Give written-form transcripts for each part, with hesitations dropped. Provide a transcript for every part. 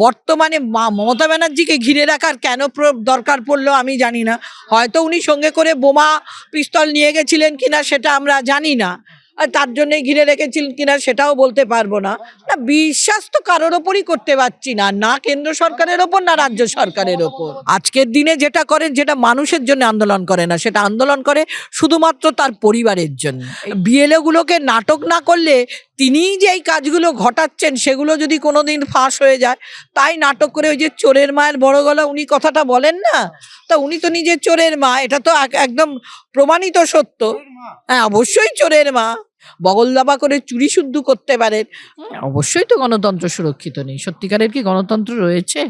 বর্তমানে মমতা ব্যানার্জিকে ঘিরে রাখার কেন দরকার পড়লো আমি জানি না। হয়তো উনি সঙ্গে করে বোমা পিস্তল নিয়ে গেছিলেন কিনা সেটা আমরা জানি না, আর তার জন্যই ঘিরে রেখেছিলেন কিনা সেটাও বলতে পারবো না। না, বিশ্বাস তো কারোর ওপরই করতে পারছি না, না কেন্দ্র সরকারের ওপর না রাজ্য সরকারের ওপর। আজকের দিনে যেটা করেন, যেটা মানুষের জন্য আন্দোলন করে না, সেটা আন্দোলন করে শুধুমাত্র তার পরিবারের জন্য। বিএলও গুলোকে নাটক না করলে তিনিই যে এই কাজগুলো ঘটাচ্ছেন সেগুলো যদি কোনোদিন ফাঁস হয়ে যায়, তাই নাটক করে ওই যে চোরের মায়ের বড় গলা উনি কথাটা বলেন না, তা উনি তো নিজে চোরের মা, এটা তো একদম প্রমাণিত সত্য। হ্যাঁ, অবশ্যই চোরের মা। বগল দাবা করে চুরি শুদ্ধ করতে পারেন, অবশ্যই তো গণতন্ত্র সুরক্ষিত নেই। সত্যিকারের কি গণতন্ত্র রয়েছে?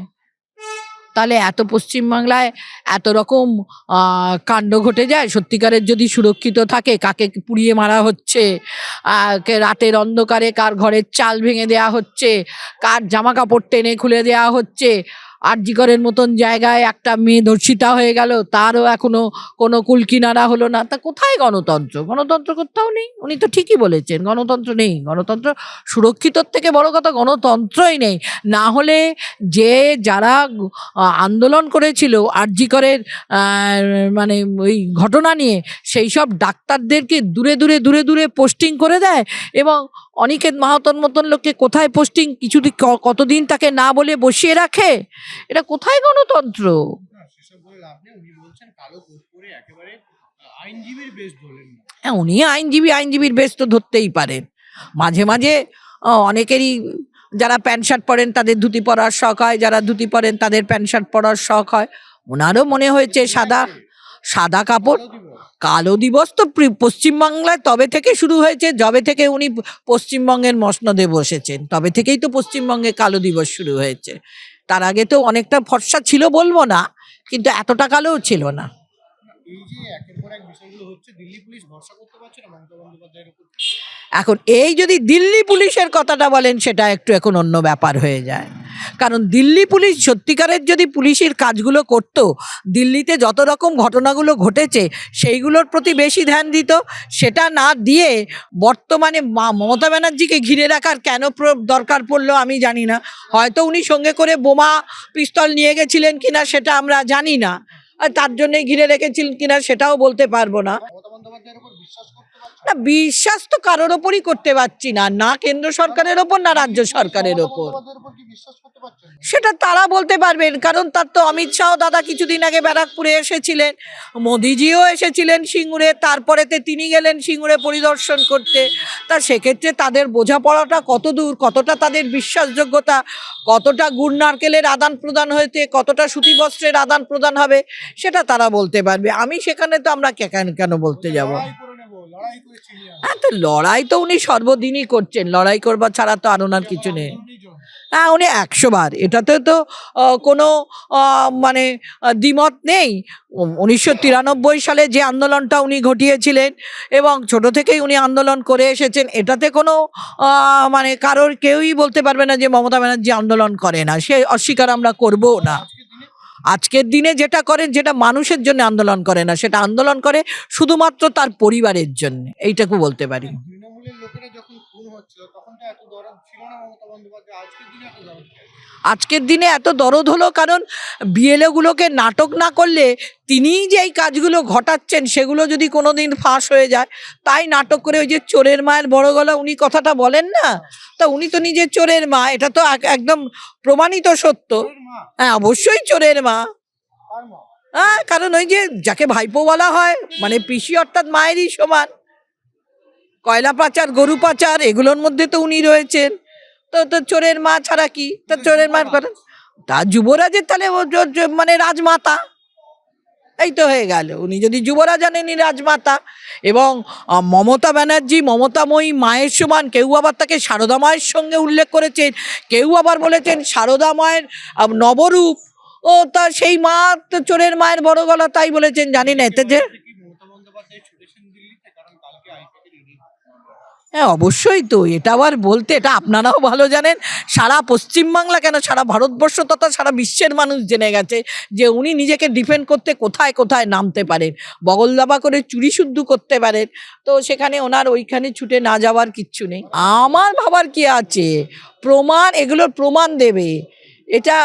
তাহলে এত পশ্চিমবাংলায় এত রকম কাণ্ড ঘটে যায়, সত্যিকারের যদি সুরক্ষিত থাকে, কাকে পুড়িয়ে মারা হচ্ছে, রাতের অন্ধকারে কার ঘরের চাল ভেঙে দেওয়া হচ্ছে, কার জামা কাপড় টেনে খুলে দেওয়া হচ্ছে, আরজিকরের মতন জায়গায় একটা মেয়ে ধর্ষিতা হয়ে গেল, তারও এখনো কোনো কুলকিনারা হলো না। তা কোথায় গণতন্ত্র? গণতন্ত্র কোথাও নেই। উনি তো ঠিকই বলেছেন, গণতন্ত্র নেই। গণতন্ত্র সুরক্ষিতর থেকে বড় কথা গণতন্ত্রই নেই। না হলে যে যারা আন্দোলন করেছিল আরজিকরের মানে ওই ঘটনা নিয়ে, সেই সব ডাক্তারদেরকে দূরে দূরে দূরে দূরে পোস্টিং করে দেয়, এবং অনিকেত মাহাতোর মতন লোককে কোথায় পোস্টিং, কিছুদিন কতদিন তাকে না বলে বসিয়ে রাখে। এটা কোথায় গণতন্ত্র? হ্যাঁ, উনি আইনজীবীর বেশ তো ধরতেই পারেন। মাঝে মাঝে অনেকেরই যারা প্যান্ট শার্ট পরেন তাদের ধুতি পরার শখ হয়, যারা ধুতি পরেন তাদের প্যান্ট শার্ট পরার শখ হয়। ওনারও মনে হয়েছে সাদা কাপড়। কালো দিবস তো পশ্চিমবাংলায় তবে থেকে শুরু হয়েছে, যবে থেকে উনি পশ্চিমবঙ্গের মসনদে বসেছেন, তবে থেকেই তো পশ্চিমবঙ্গে কালো দিবস শুরু হয়েছে। তার আগে তো অনেকটা ফর্সা ছিল বলবো না, কিন্তু এতটা কালোও ছিল না। এখন এই যদি দিল্লি পুলিশের কথাটা বলেন, সেটা একটু এখন অন্য ব্যাপার হয়ে যায়। কারণ দিল্লি পুলিশ সত্যিকারের যদি পুলিশের কাজগুলো করতো, দিল্লিতে যত রকম ঘটনাগুলো ঘটেছে সেইগুলোর প্রতি বেশি ধ্যান দিত। সেটা না দিয়ে বর্তমানে মমতা ব্যানার্জিকে ঘিরে রাখার কেন দরকার পড়লো আমি জানি না। হয়তো উনি সঙ্গে করে বোমা পিস্তল নিয়ে গেছিলেন কিনা সেটা আমরা জানি না, আর তার জন্যই ঘিরে রেখেছিলেন কিনা সেটাও বলতে পারবো না। না, বিশ্বাস তো কারোর ওপরই করতে পারছি না, না কেন্দ্র সরকারের ওপর না রাজ্য সরকারের ওপর। সেটা তারা বলতে পারবেন, কারণ তার তো অমিত শাহ দাদা কিছুদিন আগে ব্যারাকপুরে এসেছিলেন, মোদিজিও এসেছিলেন সিঙ্গুরে, তারপরেতে তিনি গেলেন সিঙ্গুরে পরিদর্শন করতে। তা সেক্ষেত্রে তাদের বোঝাপড়াটা কত দূর, কতটা তাদের বিশ্বাসযোগ্যতা, কতটা গুড় নারকেলের আদান প্রদান হয়েছে, কতটা সুতি বস্ত্রের আদান প্রদান হবে, সেটা তারা বলতে পারবে। আমি সেখানে তো আমরা কেন বলতে যাব? হ্যাঁ, তো লড়াই তো উনি সর্বদিনই করছেন, লড়াই করবার ছাড়া তো আর ওনার কিছু নেই। হ্যাঁ, উনি 100 বার, এটাতে তো কোনো মানে দ্বিমত নেই। 1993 সালে যে আন্দোলনটা উনি ঘটিয়েছিলেন এবং ছোট থেকেই উনি আন্দোলন করে এসেছেন, এটাতে কোনো মানে কেউই বলতে পারবে না যে মমতা ব্যানার্জি আন্দোলন করে না, সে অস্বীকার আমরা করবো না। আজকের দিনে যেটা করেন, যেটা মানুষের জন্য আন্দোলন করে না, সেটা আন্দোলন করে শুধুমাত্র তার পরিবারের জন্য, এইটুকু বলতে পারি। আজকের দিনে এত দরদ হলো কারণ বিএলও গুলোকে নাটক না করলে তিনিই যে এই কাজগুলো ঘটাচ্ছেন সেগুলো যদি কোনোদিন ফাঁস হয়ে যায়, তাই নাটক করে ওই যে চোরের মায়ের বড় গলা উনি কথাটা বলেন না, তা উনি তো নিজে চোরের মা, এটা তো একদম প্রমাণিত সত্য। হ্যাঁ, অবশ্যই চোরের মা। হ্যাঁ, কারণ ওই যে যাকে ভাইপো বলা হয়, মানে পিসি অর্থাৎ মায়েরই সমান, কয়লা পাচার, গরু পাচার, এগুলোর মধ্যে তো উনি রয়েছেন। তো চোরের মা ছাড়া কি? তা চোরের মা করেন তা যুবরাজের, তাহলে মানে রাজমাতা, এই তো হয়ে গেল। উনি যদি যুবরাজ আনেনি রাজমাতা। এবং মমতা ব্যানার্জি মমতাময়ী মায়ের সমান, কেউ আবার তাকে সারদা মায়ের সঙ্গে উল্লেখ করেছেন, কেউ আবার বলেছেন সারদা মায়ের নবরূপ। ও তা সেই মা তো চোরের মায়ের বড় গলা, তাই বলেছেন, জানি না এতে যে। হ্যাঁ, অবশ্যই তো। এটা আবার বলতে, এটা আপনারাও ভালো জানেন, সারা পশ্চিমবাংলা কেন সারা ভারতবর্ষ তথা সারা বিশ্বের মানুষ জেনে গেছে যে উনি নিজেকে ডিফেন্ড করতে কোথায় কোথায় নামতে পারেন, বগল দাবা করে চুরি শুদ্ধ করতে পারেন। তো সেখানে ওনার ওইখানে ছুটে না যাওয়ার কিচ্ছু নেই। আমার ভাবার কি আছে, প্রমাণ, এগুলোর প্রমাণ দেবে। এটা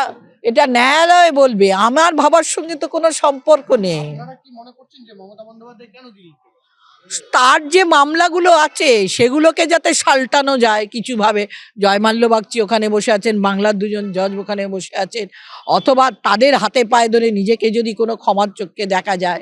এটা ন্যায়ালয় বলবে, আমার ভাবার সঙ্গে তো কোনো সম্পর্ক নেই। আপনারা কি মনে করছেন যে মমতা বন্দ্যোপাধ্যায় কেন দিল্লি? তার যে মামলাগুলো আছে সেগুলোকে যাতে সালটানো যায় কিছুভাবে, জয়মাল্য বাগচি ওখানে বসে আছেন, বাংলার দুজন জজ ওখানে বসে আছেন, অথবা তাদের হাতে পায়ে ধরে নিজেকে যদি কোনো ক্ষমার চোখে দেখা যায়